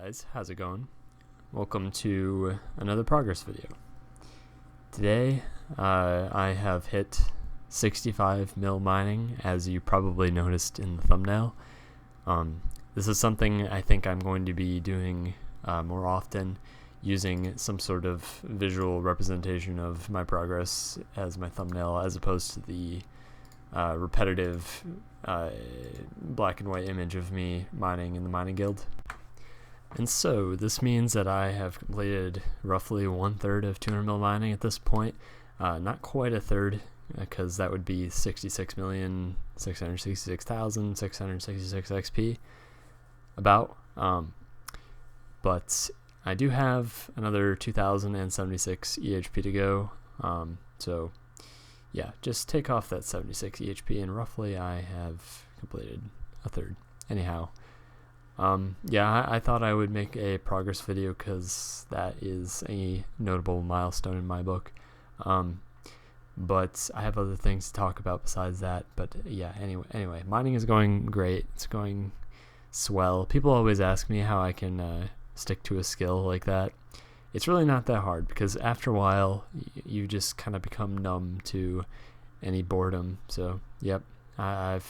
guys, how's it going? Welcome to another progress video. Today I have hit 65 mil mining, as you probably noticed in the thumbnail. This is something I think I'm going to be doing more often, using some sort of visual representation of my progress as my thumbnail, as opposed to the repetitive black and white image of me mining in the mining guild. And so this means that I have completed roughly 1/3 of 200 mil mining at this point. Not quite a third, because that would be 66,666,666 XP about. But I do have another 2,076 EHP to go. So yeah, just take off that 76 EHP and roughly I have completed a third. Anyhow, yeah, I thought I would make a progress video because that is a notable milestone in my book. But I have other things to talk about besides that. But yeah, anyway, mining is going great. It's going swell. People always ask me how I can stick to a skill like that. It's really not that hard, because after a while you just kind of become numb to any boredom. So yep, to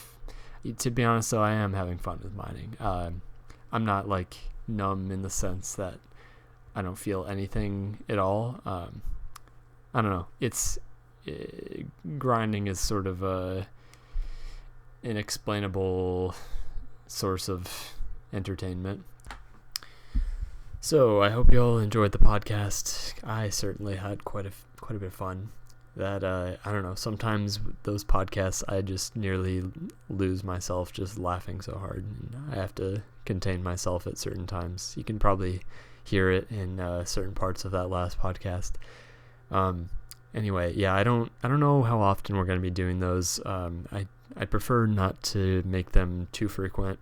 be honest though, I am having fun with mining. I'm not like numb in the sense that I don't feel anything at all. I don't know. Grinding is sort of a inexplainable source of entertainment. So I hope you all enjoyed the podcast. I certainly had quite a bit of fun. That I don't know, sometimes those podcasts I just nearly lose myself just laughing so hard, and I have to contain myself at certain times. You can probably hear it in certain parts of that last podcast. Anyway, yeah, I don't know how often we're going to be doing those. I prefer not to make them too frequent,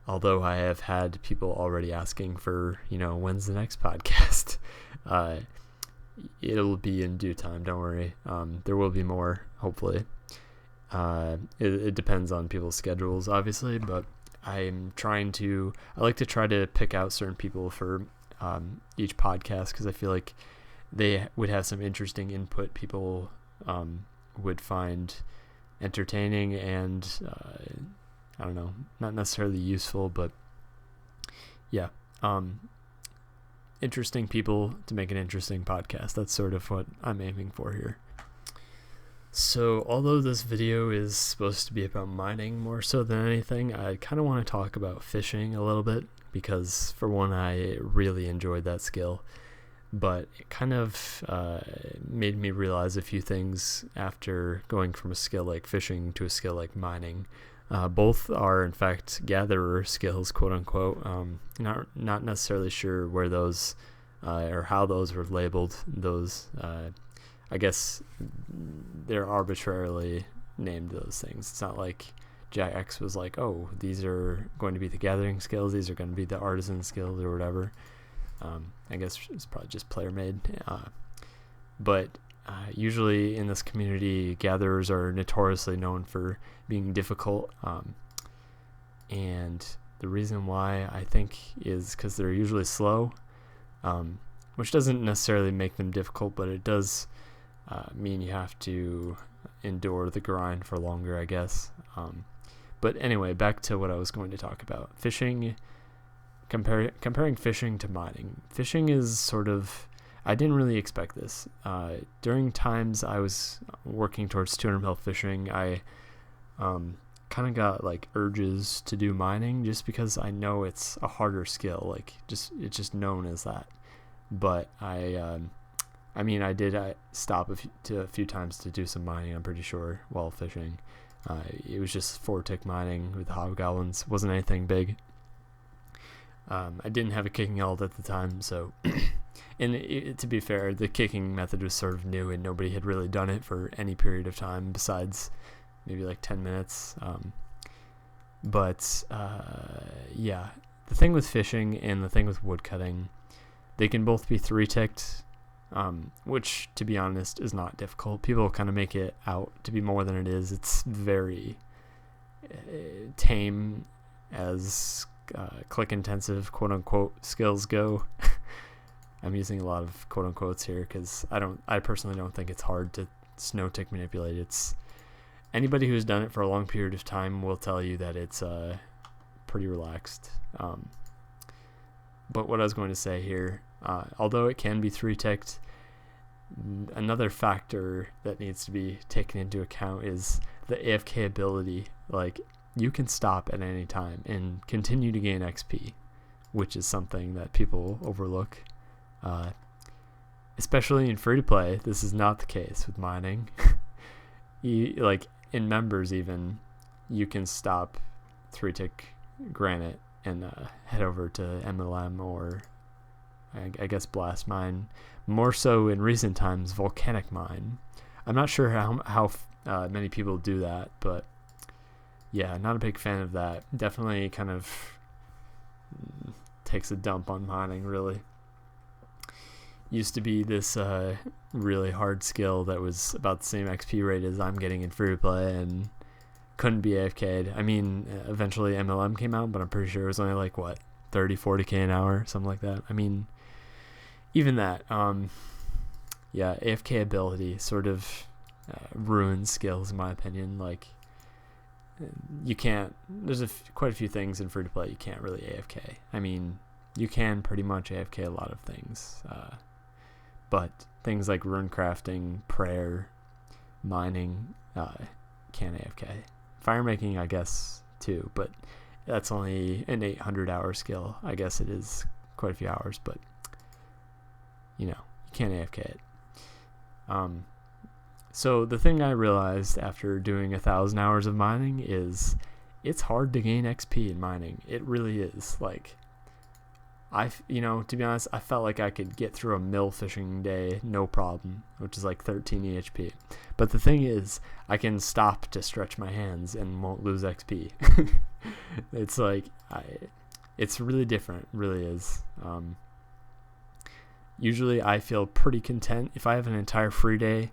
although I have had people already asking for, when's the next podcast. It'll be in due time, don't worry. There will be more, hopefully. It depends on people's schedules, obviously, but I like to try to pick out certain people for each podcast, because I feel like they would have some interesting input people would find entertaining and, I don't know, not necessarily useful, but yeah. Interesting people to make an interesting podcast. That's sort of what I'm aiming for here. So although this video is supposed to be about mining more so than anything, I kind of want to talk about fishing a little bit, because for one, I really enjoyed that skill, but it kind of made me realize a few things after going from a skill like fishing to a skill like mining. Both are, in fact, gatherer skills, quote unquote. Not necessarily sure where those or how those were labeled. Those, I guess, they're arbitrarily named those things. It's not like Jack X was like, oh, these are going to be the gathering skills, these are going to be the artisan skills, or whatever. I guess it's probably just player made. But usually in this community, gatherers are notoriously known for being difficult, and the reason why I think is because they're usually slow, which doesn't necessarily make them difficult, but it does mean you have to endure the grind for longer, I guess. But anyway, back to what I was going to talk about. Fishing, comparing fishing to mining. Fishing is sort of, I didn't really expect this. During times I was working towards 200 mil fishing, I kind of got like urges to do mining, just because I know it's a harder skill. Like it's just known as that. But I did stop a few times to do some mining, I'm pretty sure, while fishing. It was just 4-tick mining with hobgoblins. Wasn't anything big. I didn't have a kicking ult at the time, so and to be fair, the kicking method was sort of new and nobody had really done it for any period of time besides maybe like 10 minutes. But yeah, the thing with fishing and the thing with woodcutting, they can both be 3-ticked, which, to be honest, is not difficult. People kind of make it out to be more than it is. It's very tame as click intensive quote unquote skills go. I'm using a lot of quote unquotes here because I personally don't think it's hard to snow tick manipulate. It's anybody who's done it for a long period of time will tell you that it's pretty relaxed. But what I was going to say here, although it can be 3-ticked, another factor that needs to be taken into account is the AFK ability. Like, you can stop at any time and continue to gain XP, which is something that people overlook. Especially in free-to-play, this is not the case with mining. Like, in members even, you can stop 3-tick granite and head over to MLM or I guess blast mine. More so in recent times, volcanic mine. I'm not sure how many people do that, but yeah, not a big fan of that. Definitely kind of takes a dump on mining, really. Used to be this really hard skill that was about the same XP rate as I'm getting in free to play and couldn't be AFK'd. I mean, eventually MLM came out, but I'm pretty sure it was only like, what, 30, 40k an hour, something like that. I mean, even that, yeah, AFK ability sort of ruins skills, in my opinion. Like, you can't, there's quite a few things in free to play you can't really AFK. I mean, you can pretty much AFK a lot of things, but things like rune crafting, prayer, mining, can AFK. Fire making, I guess, too, but that's only an 800-hour skill. I guess it is quite a few hours, but you know, you can't AFK it. So the thing I realized after doing 1,000 hours of mining is it's hard to gain XP in mining. It really is. Like, to be honest, I felt like I could get through a mill fishing day no problem, which is like 13 EHP. But the thing is, I can stop to stretch my hands and won't lose XP. It's like, it's really different, really is. Usually I feel pretty content. If I have an entire free day,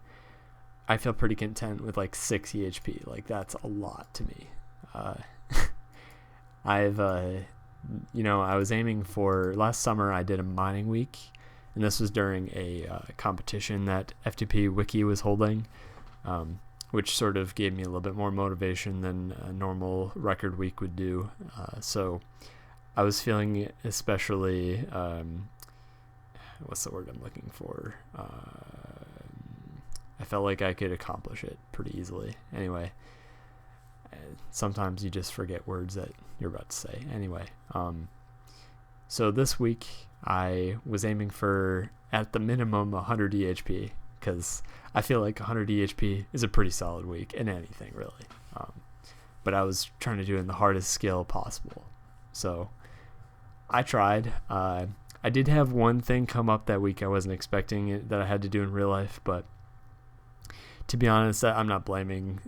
I feel pretty content with like 6 EHP. Like, that's a lot to me. I was aiming for, last summer I did a mining week, and this was during a competition that FTP Wiki was holding, which sort of gave me a little bit more motivation than a normal record week would do. So I was feeling especially, what's the word I'm looking for? I felt like I could accomplish it pretty easily. Anyway, sometimes you just forget words that you're about to say. Anyway, so this week I was aiming for, at the minimum, 100 EHP, because I feel like 100 EHP is a pretty solid week in anything, really. But I was trying to do it in the hardest skill possible. So I tried. I did have one thing come up that week I wasn't expecting it, that I had to do in real life, but to be honest, I'm not blaming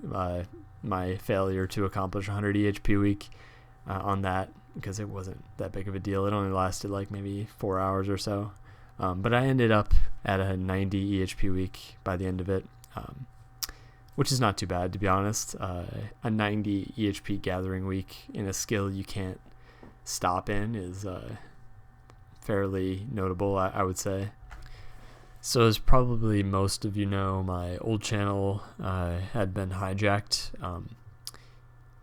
my failure to accomplish 100 EHP week on that, because it wasn't that big of a deal. It only lasted like maybe 4 hours or so. But I ended up at a 90 EHP week by the end of it, which is not too bad, to be honest. A 90 EHP gathering week in a skill you can't stop in is fairly notable, I would say. So as probably most of you know, my old channel had been hijacked,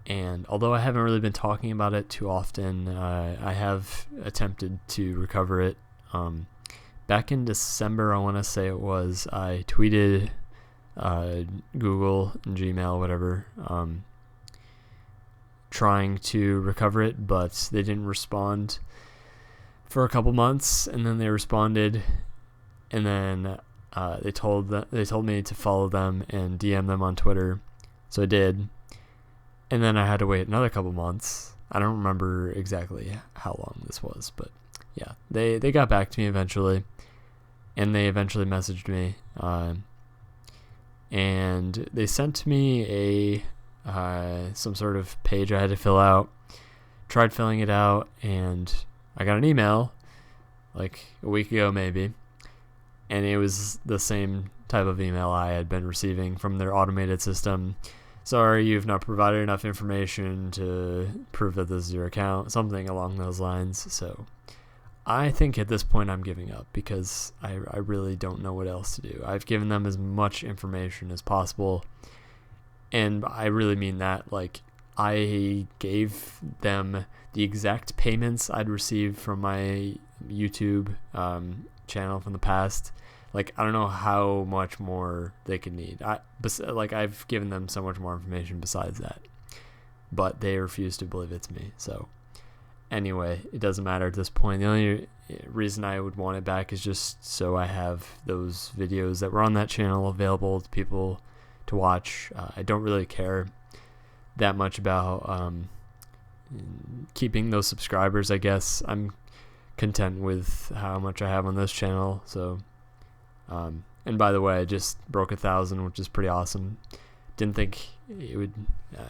and although I haven't really been talking about it too often, I have attempted to recover it. Back in December, I want to say it was, I tweeted Google and Gmail, whatever, trying to recover it, but they didn't respond for a couple months, and then they responded. And then they told me to follow them and DM them on Twitter, so I did. And then I had to wait another couple months. I don't remember exactly how long this was, but yeah, they got back to me eventually, and they eventually messaged me, and they sent me some sort of page I had to fill out. Tried filling it out, and I got an email like a week ago maybe. And it was the same type of email I had been receiving from their automated system, sorry, you've not provided enough information to prove that this is your account, something along those lines. So I think at this point I'm giving up, because I really don't know what else to do. I've given them as much information as possible, and I really mean that. Like, I gave them the exact payments I'd received from my YouTube channel from the past. Like, I don't know how much more they could need. I've given them so much more information besides that, but they refuse to believe it's me. So anyway, it doesn't matter at this point. The only reason I would want it back is just so I have those videos that were on that channel available to people to watch. I don't really care that much about keeping those subscribers. I guess I'm content with how much I have on this channel. So and by the way, I just broke 1,000, which is pretty awesome. Didn't think it would.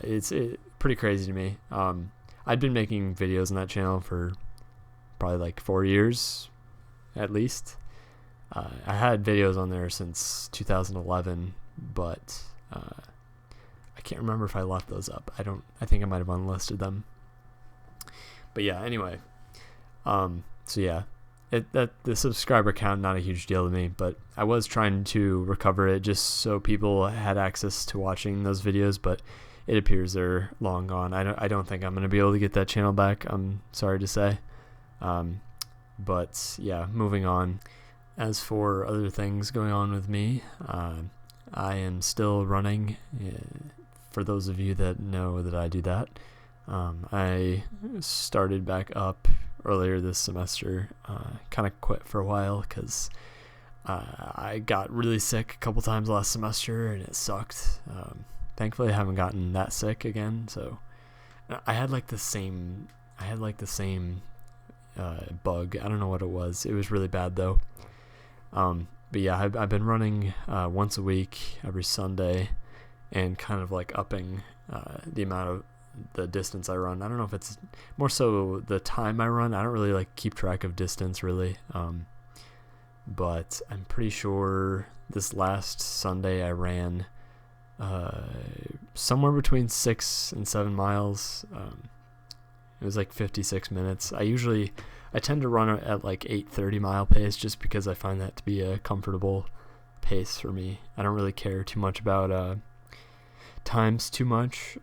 It's pretty crazy to me. I'd been making videos on that channel for probably like 4 years at least. I had videos on there since 2011, but I can't remember if I left those up. I think I might have unlisted them. But yeah, anyway. So yeah, the subscriber count, not a huge deal to me, but I was trying to recover it just so people had access to watching those videos, but it appears they're long gone. I don't think I'm going to be able to get that channel back, I'm sorry to say. But yeah, moving on. As for other things going on with me, I am still running. For those of you that know that I do that, I started back up earlier this semester. Kind of quit for a while because I got really sick a couple times last semester and it sucked. Thankfully I haven't gotten that sick again. So I had like the same bug. I don't know what it was. It was really bad though. But yeah, I've been running once a week every Sunday, and kind of like upping the amount of the distance I run. I don't know if it's more so the time I run. I don't really like keep track of distance really. But I'm pretty sure this last Sunday I ran somewhere between 6 and 7 miles. It was like 56 minutes. I tend to run at like 8:30 mile pace just because I find that to be a comfortable pace for me. I don't really care too much about times too much.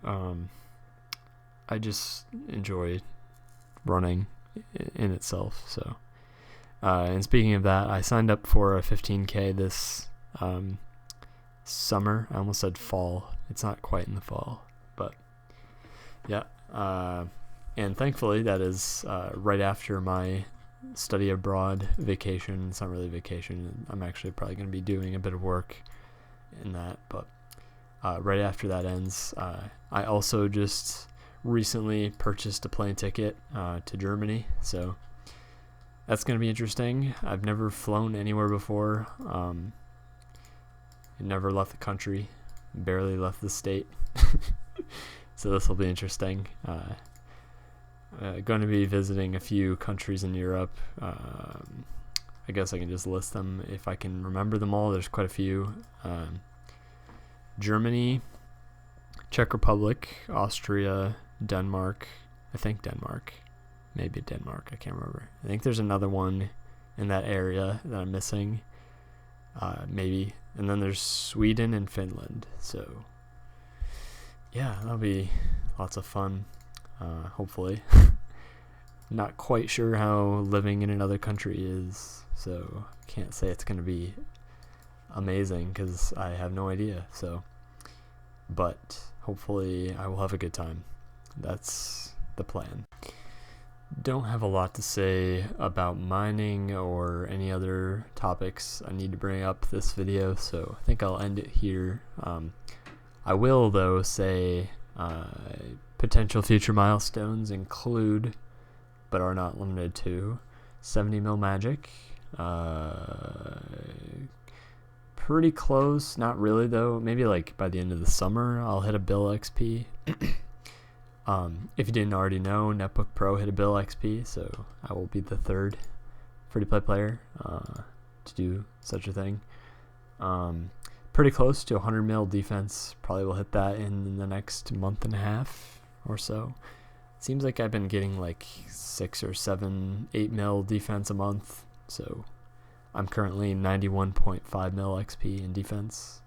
I just enjoy running in itself. So, and speaking of that, I signed up for a 15K this summer. I almost said fall. It's not quite in the fall, but yeah. And thankfully, that is right after my study abroad vacation. It's not really vacation. I'm actually probably going to be doing a bit of work in that. But right after that ends, I also just recently purchased a plane ticket to Germany. So that's going to be interesting. I've never flown anywhere before. Never left the country. Barely left the state. So this will be interesting. Going to be visiting a few countries in Europe. I guess I can just list them if I can remember them all. There's quite a few. Germany, Czech Republic, Austria, Denmark. I think Denmark. Maybe Denmark. I can't remember. I think there's another one in that area that I'm missing. Maybe. And then there's Sweden and Finland. So yeah, that'll be lots of fun. Hopefully. Not quite sure how living in another country is, so can't say it's going to be amazing because I have no idea. So, but hopefully I will have a good time. That's the plan. Don't have a lot to say about mining or any other topics I need to bring up this video, so I think I'll end it here. I will though say potential future milestones include, but are not limited to, 70 mil magic. Pretty close, not really though. Maybe like by the end of the summer I'll hit a bill XP. If you didn't already know, Netbook Pro hit a bill XP, so I will be the third free-to-play player to do such a thing. pretty close to 100 mil defense. Probably will hit that in the next month and a half or so. Seems like I've been getting like 6 or 7, 8 mil defense a month. So I'm currently 91.5 mil XP in defense.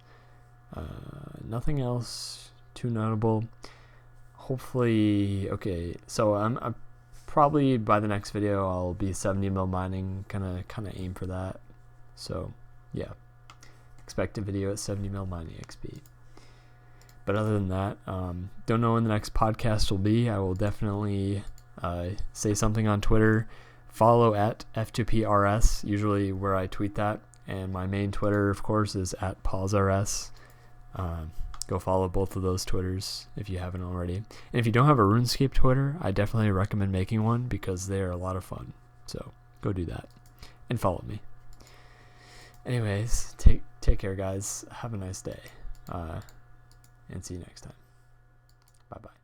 Nothing else too notable. Hopefully, okay, so I'm probably by the next video I'll be 70 mil mining, kind of aim for that. So yeah, expect a video at 70 mil mining XP. But other than that, don't know when the next podcast will be. I will definitely say something on Twitter. Follow at F2PRS, usually where I tweet that. And my main Twitter, of course, is at PawzRS. Go follow both of those Twitters if you haven't already. And if you don't have a RuneScape Twitter, I definitely recommend making one because they are a lot of fun. So go do that and follow me. Anyways, take care, guys. Have a nice day. And see you next time. Bye-bye.